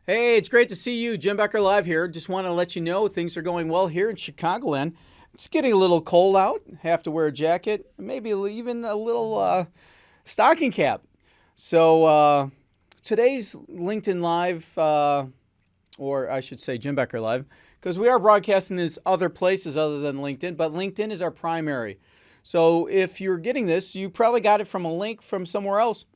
Hey, it's great to see you. Jim Becker live here. Just want to let you know things are going well here in Chicagoland. It's getting a little cold out. Have to wear a jacket, maybe even a little stocking cap. So today's LinkedIn Live, or I should say Jim Becker Live, because we are broadcasting this other places other than LinkedIn, but LinkedIn is our primary. So if you're getting this, you probably got it from a link from somewhere else.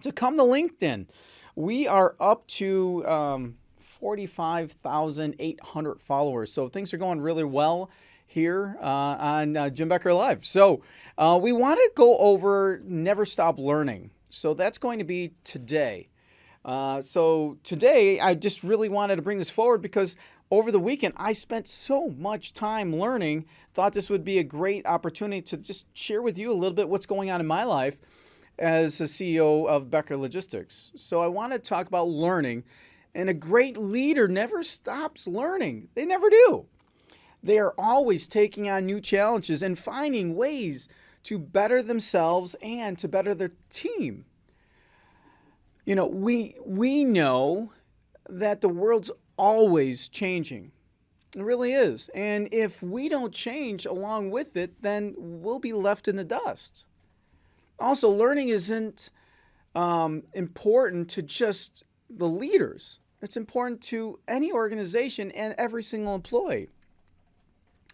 To come to LinkedIn, we are up to 45,800 followers. So things are going really well here on Jim Becker Live. So we want to go over Never Stop Learning. So that's going to be today. So today, I just really wanted to bring this forward because over the weekend, I spent so much time learning, thought this would be a great opportunity to just share with you a little bit what's going on in my life as a CEO of Becker Logistics. So I want to talk about learning, and a great leader never stops learning. They never do. They are always taking on new challenges and finding ways to better themselves and to better their team. You know, we know that the world's always changing. It really is. And if we don't change along with it, then we'll be left in the dust. Also, learning isn't important to just the leaders. It's important to any organization and every single employee.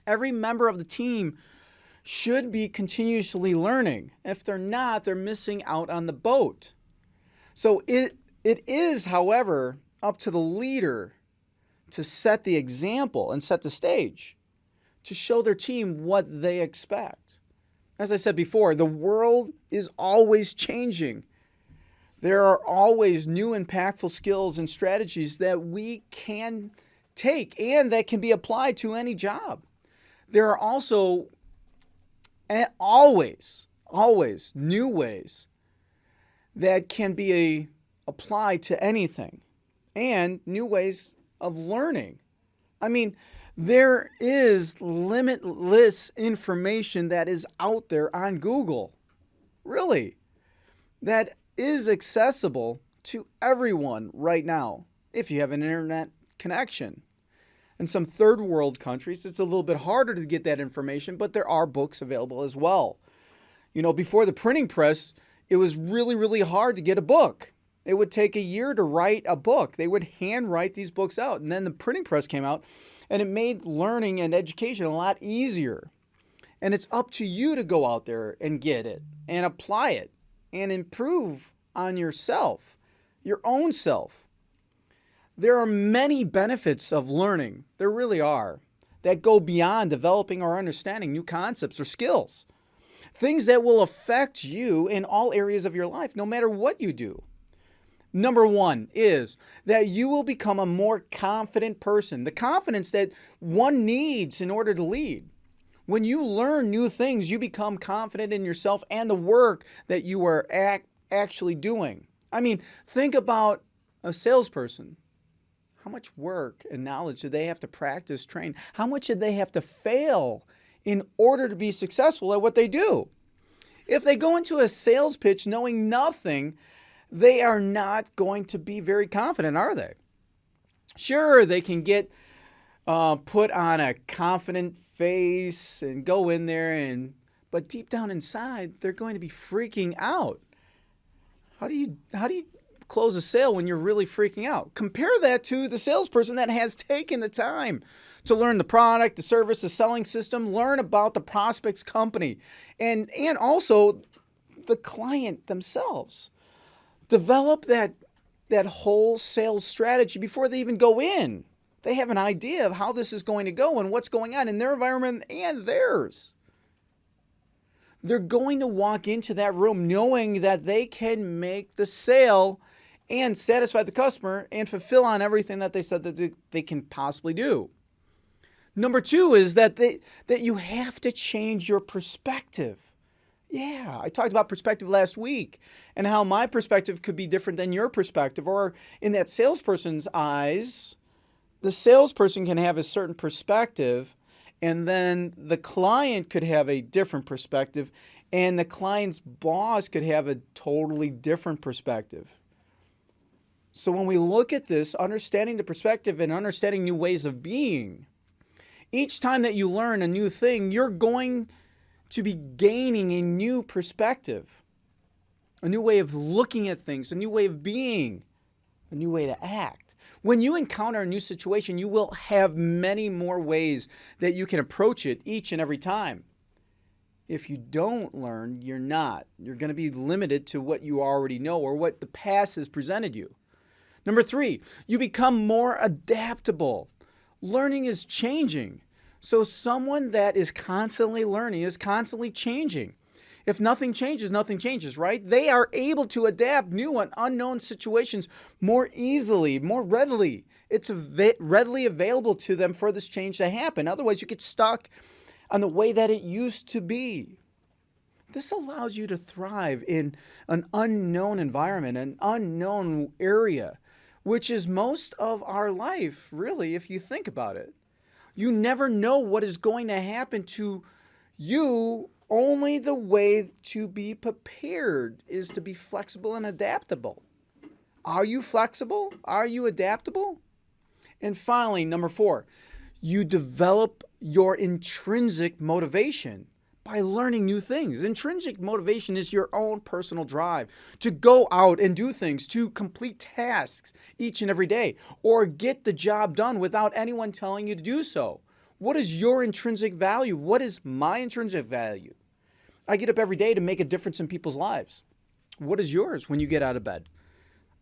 Every member of the team should be continuously learning. If they're not, they're missing out on the boat. So it is, however, up to the leader to set the example and set the stage to show their team what they expect. As I said before, the world is always changing. There are always new impactful skills and strategies that we can take and that can be applied to any job. There are also always new ways that can be applied to anything and new ways of learning. I mean, there is limitless information that is out there on Google, really, that is accessible to everyone right now if you have an internet connection. In some third world countries, it's a little bit harder to get that information, but there are books available as well. You know, before the printing press, it was really, really hard to get a book. It would take a year to write a book. They would handwrite these books out, and then the printing press came out, and it made learning and education a lot easier. And it's up to you to go out there and get it and apply it and improve on yourself, your own self. There are many benefits of learning, there really are, that go beyond developing or understanding new concepts or skills. Things that will affect you in all areas of your life, no matter what you do. Number one is that you will become a more confident person. The confidence that one needs in order to lead. When you learn new things, you become confident in yourself and the work that you are actually doing. I mean, think about a salesperson. How much work and knowledge do they have to practice, train? How much do they have to fail in order to be successful at what they do? If they go into a sales pitch knowing nothing, they are not going to be very confident, are they? Sure, they can get put on a confident face and go in there, but deep down inside, they're going to be freaking out. How do you close a sale when you're really freaking out? Compare that to the salesperson that has taken the time to learn the product, the service, the selling system, learn about the prospect's company, and also the client themselves. Develop that whole sales strategy before they even go in. They have an idea of how this is going to go and what's going on in their environment and theirs. They're going to walk into that room knowing that they can make the sale and satisfy the customer and fulfill on everything that they said that they can possibly do. Number two is that you have to change your perspective. Yeah, I talked about perspective last week and how my perspective could be different than your perspective. Or in that salesperson's eyes, the salesperson can have a certain perspective, and then the client could have a different perspective, And the client's boss could have a totally different perspective. So when we look at this, understanding the perspective and understanding new ways of being, each time that you learn a new thing, you're going to be gaining a new perspective, a new way of looking at things, a new way of being, a new way to act. When you encounter a new situation, you will have many more ways that you can approach it each and every time. If you don't learn, you're not. You're going to be limited to what you already know or what the past has presented you. Number 3, you become more adaptable. Learning is changing. So someone that is constantly learning is constantly changing. If nothing changes, right? They are able to adapt new and unknown situations more easily, more readily. It's readily available to them for this change to happen. Otherwise, you get stuck on the way that it used to be. This allows you to thrive in an unknown environment, an unknown area, which is most of our life, really, if you think about it. You never know what is going to happen to you. Only the way to be prepared is to be flexible and adaptable. Are you flexible? Are you adaptable? And finally, number 4, you develop your intrinsic motivation by learning new things. Intrinsic motivation is your own personal drive to go out and do things, to complete tasks each and every day, or get the job done without anyone telling you to do so. What is your intrinsic value? What is my intrinsic value? I get up every day to make a difference in people's lives. What is yours when you get out of bed?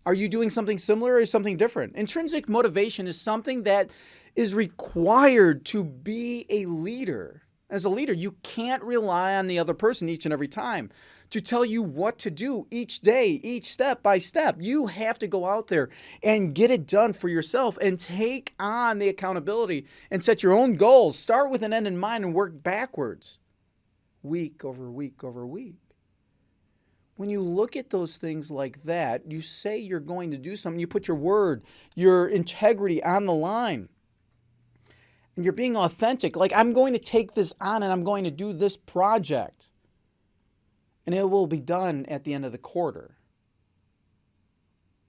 Are you doing something similar or something different? Intrinsic motivation is something that is required to be a leader. As a leader, you can't rely on the other person each and every time to tell you what to do each day, each step by step. You have to go out there and get it done for yourself and take on the accountability and set your own goals. Start with an end in mind and work backwards, week over week over week. When you look at those things like that, you say you're going to do something, you put your word, your integrity on the line. And you're being authentic, like I'm going to take this on and I'm going to do this project. And it will be done at the end of the quarter.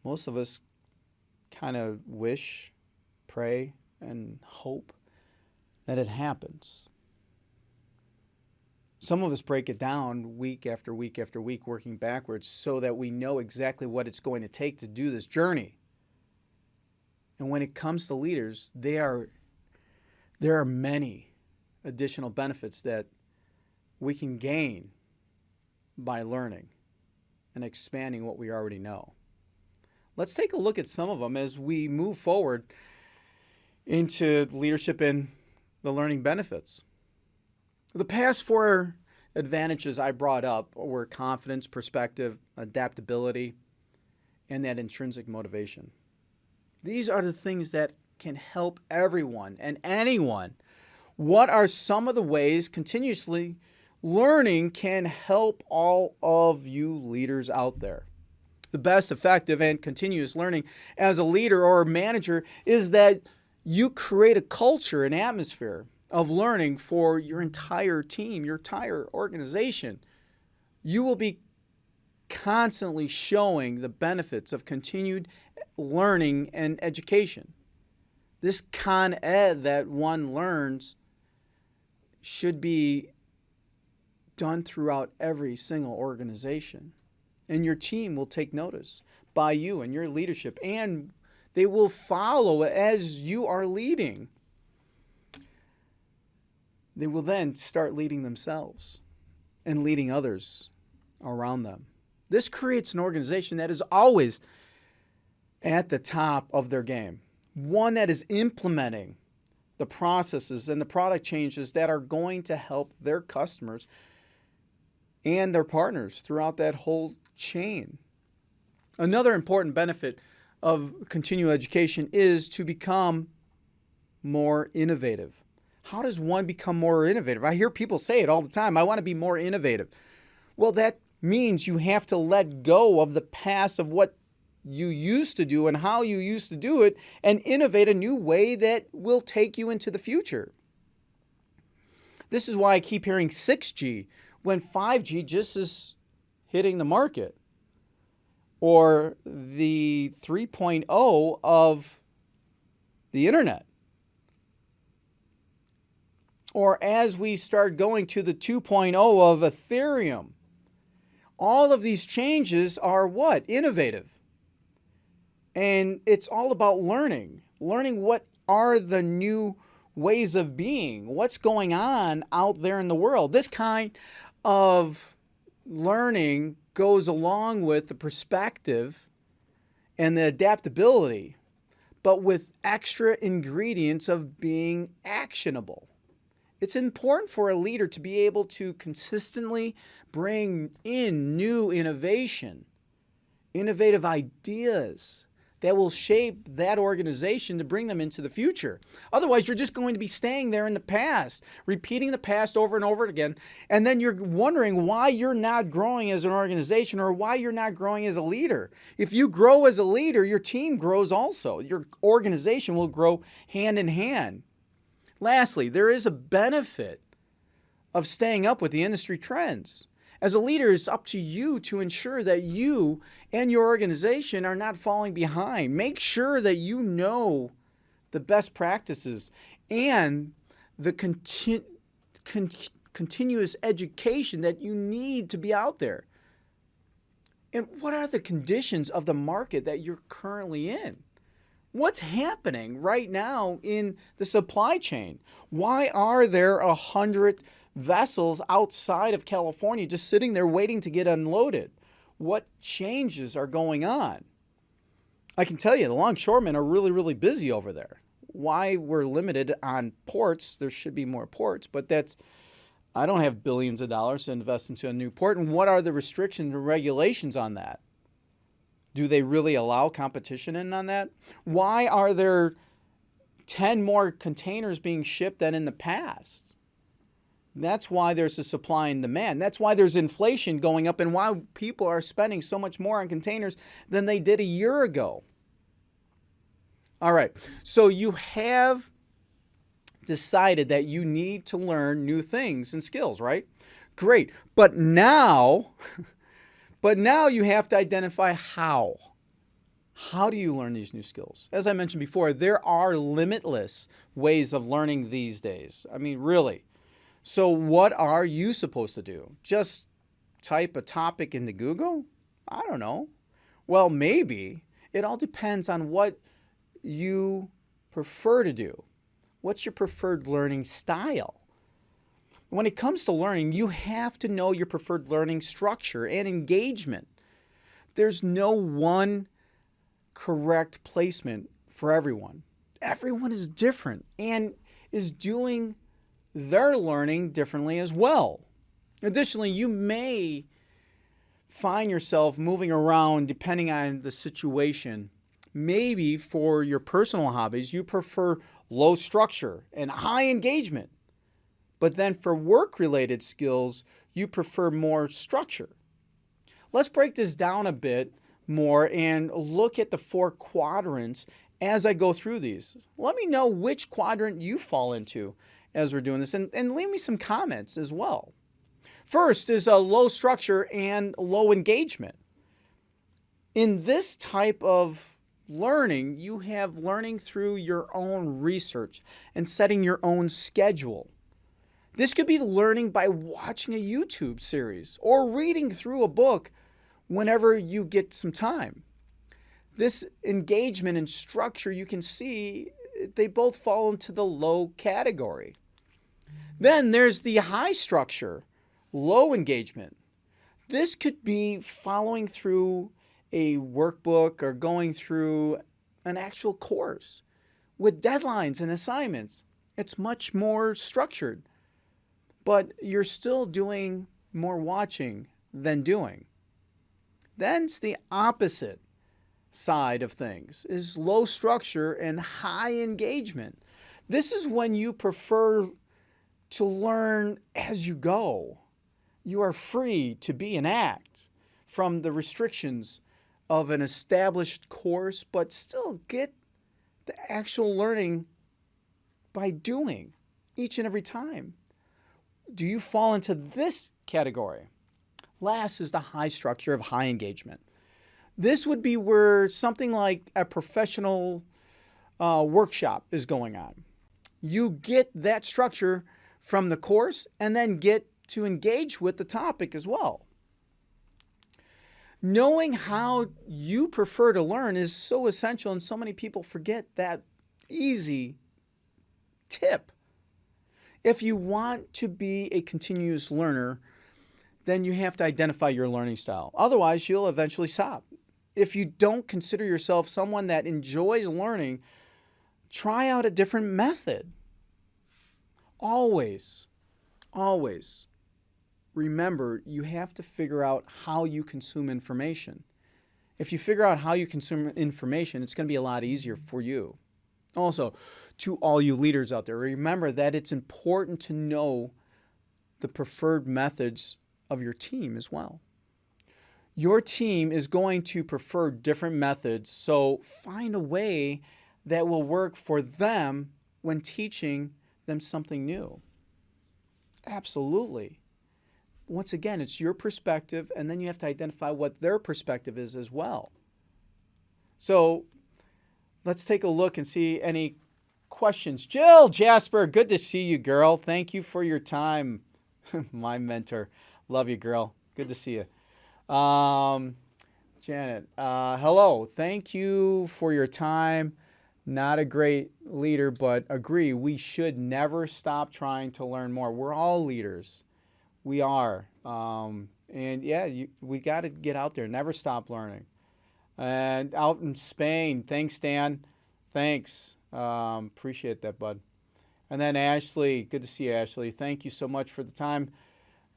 Most of us kind of wish, pray, and hope that it happens. Some of us break it down week after week after week, working backwards so that we know exactly what it's going to take to do this journey. And when it comes to leaders, there are many additional benefits that we can gain by learning and expanding what we already know. Let's take a look at some of them as we move forward into leadership and the learning benefits. The past 4 advantages I brought up were confidence, perspective, adaptability, and that intrinsic motivation. These are the things that can help everyone and anyone. What are some of the ways continuously learning can help all of you leaders out there? The best effective and continuous learning as a leader or a manager is that you create a culture, an atmosphere of learning for your entire team, your entire organization. You will be constantly showing the benefits of continued learning and education. This con ed that one learns should be done throughout every single organization. And your team will take notice by you and your leadership, and they will follow as you are leading. They will then start leading themselves and leading others around them. This creates an organization that is always at the top of their game. One that is implementing the processes and the product changes that are going to help their customers and their partners throughout that whole chain. Another important benefit of continuing education is to become more innovative. How does one become more innovative? I hear people say it all the time. I want to be more innovative. Well, that means you have to let go of the past of what you used to do and how you used to do it and innovate a new way that will take you into the future. This is why I keep hearing 6G, when 5G just is hitting the market, or the 3.0 of the internet, or as we start going to the 2.0 of Ethereum. All of these changes are what? Innovative. And it's all about learning what are the new ways of being, what's going on out there in the world. This kind of learning goes along with the perspective and the adaptability, but with extra ingredients of being actionable. It's important for a leader to be able to consistently bring in new innovation, innovative ideas that will shape that organization to bring them into the future. Otherwise, you're just going to be staying there in the past, repeating the past over and over again, and then you're wondering why you're not growing as an organization or why you're not growing as a leader. If you grow as a leader, your team grows also. Your organization will grow hand in hand. Lastly, there is a benefit of staying up with the industry trends. As a leader, it's up to you to ensure that you and your organization are not falling behind. Make sure that you know the best practices and the continuous education that you need to be out there. And what are the conditions of the market that you're currently in? What's happening right now in the supply chain? Why are there 100 vessels outside of California just sitting there waiting to get unloaded? What changes are going on? I can tell you the longshoremen are really, really busy over there. Why we're limited on ports, there should be more ports, but I don't have billions of dollars to invest into a new port. And what are the restrictions and regulations on that? Do they really allow competition in on that? Why are there 10 more containers being shipped than in the past? That's why there's a supply and demand. That's why there's inflation going up and why people are spending so much more on containers than they did a year ago. All right, so you have decided that you need to learn new things and skills, right? Great, but now you have to identify how. How do you learn these new skills? As I mentioned before, there are limitless ways of learning these days. I mean, really. So what are you supposed to do? Just type a topic into Google? I don't know. Well, maybe. It all depends on what you prefer to do. What's your preferred learning style? When it comes to learning, you have to know your preferred learning structure and engagement. There's no one correct placement for everyone. Everyone is different and is doing their learning differently as well. Additionally, you may find yourself moving around depending on the situation. Maybe for your personal hobbies, you prefer low structure and high engagement. But then for work-related skills, you prefer more structure. Let's break this down a bit more and look at the 4 quadrants as I go through these. Let me know which quadrant you fall into as we're doing this, and leave me some comments as well. First is a low structure and low engagement. In this type of learning, you have learning through your own research and setting your own schedule. This could be learning by watching a YouTube series or reading through a book whenever you get some time. This engagement and structure, you can see they both fall into the low category. Then there's the high structure, low engagement. This could be following through a workbook or going through an actual course with deadlines and assignments. It's much more structured, but you're still doing more watching than doing. Then it's the opposite side of things, is low structure and high engagement. This is when you prefer to learn as you go. You are free to be and act from the restrictions of an established course, but still get the actual learning by doing each and every time. Do you fall into this category. Last is the high structure of high engagement. This would be where something like a professional workshop is going on. You get that structure from the course and then get to engage with the topic as well. Knowing how you prefer to learn is so essential, and so many people forget that easy tip. If you want to be a continuous learner, then you have to identify your learning style. Otherwise, you'll eventually stop. If you don't consider yourself someone that enjoys learning, try out a different method. Always remember, you have to figure out how you consume information. If you figure out how you consume information, it's going to be a lot easier for you. Also, to all you leaders out there, remember that it's important to know the preferred methods of your team as well. Your team is going to prefer different methods, so find a way that will work for them when teaching them something new. Absolutely. Once again, it's your perspective, and then you have to identify what their perspective is as well. So let's take a look and see any questions. Jill Jasper, good to see you, girl. Thank you for your time. My mentor. Love you, girl. Good to see you. Janet, hello. Thank you for your time. Not a great leader, but agree, we should never stop trying to learn more. We're all leaders. We are. And yeah, we got to get out there. Never stop learning. And out in Spain, thanks, Dan. Thanks. Appreciate that, bud. And then Ashley, good to see you, Ashley. Thank you so much for the time.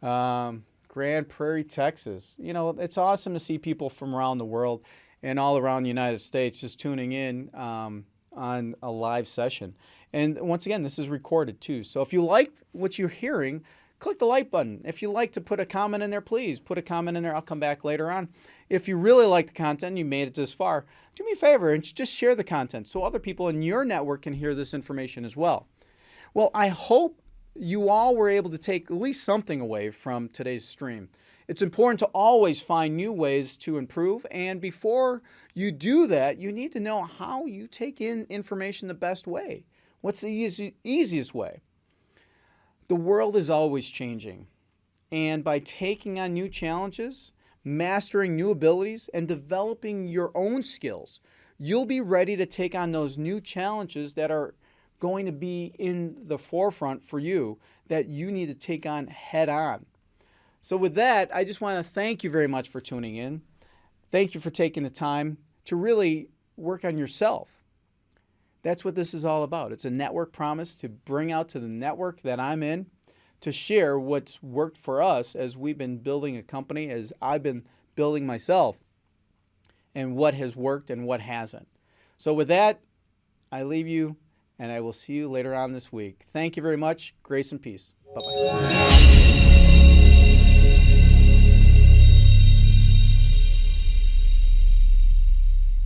Grand Prairie, Texas. You know, it's awesome to see people from around the world and all around the United States just tuning in on a live session. And once again, this is recorded too. So if you like what you're hearing, click the like button. If you like to put a comment in there, please put a comment in there. I'll come back later on. If you really like the content, you made it this far, do me a favor and just share the content so other people in your network can hear this information as well. Well, I hope you all were able to take at least something away from today's stream. It's important to always find new ways to improve, and before you do that, you need to know how you take in information the best way. What's the easiest way? The world is always changing, and by taking on new challenges, mastering new abilities, and developing your own skills, you'll be ready to take on those new challenges that are going to be in the forefront for you that you need to take on head on. So with that, I just want to thank you very much for tuning in. Thank you for taking the time to really work on yourself. That's what this is all about. It's a network promise to bring out to the network that I'm in, to share what's worked for us as we've been building a company, as I've been building myself, and what has worked and what hasn't. So with that, I leave you, and I will see you later on this week. Thank you very much. Grace and peace. Bye-bye.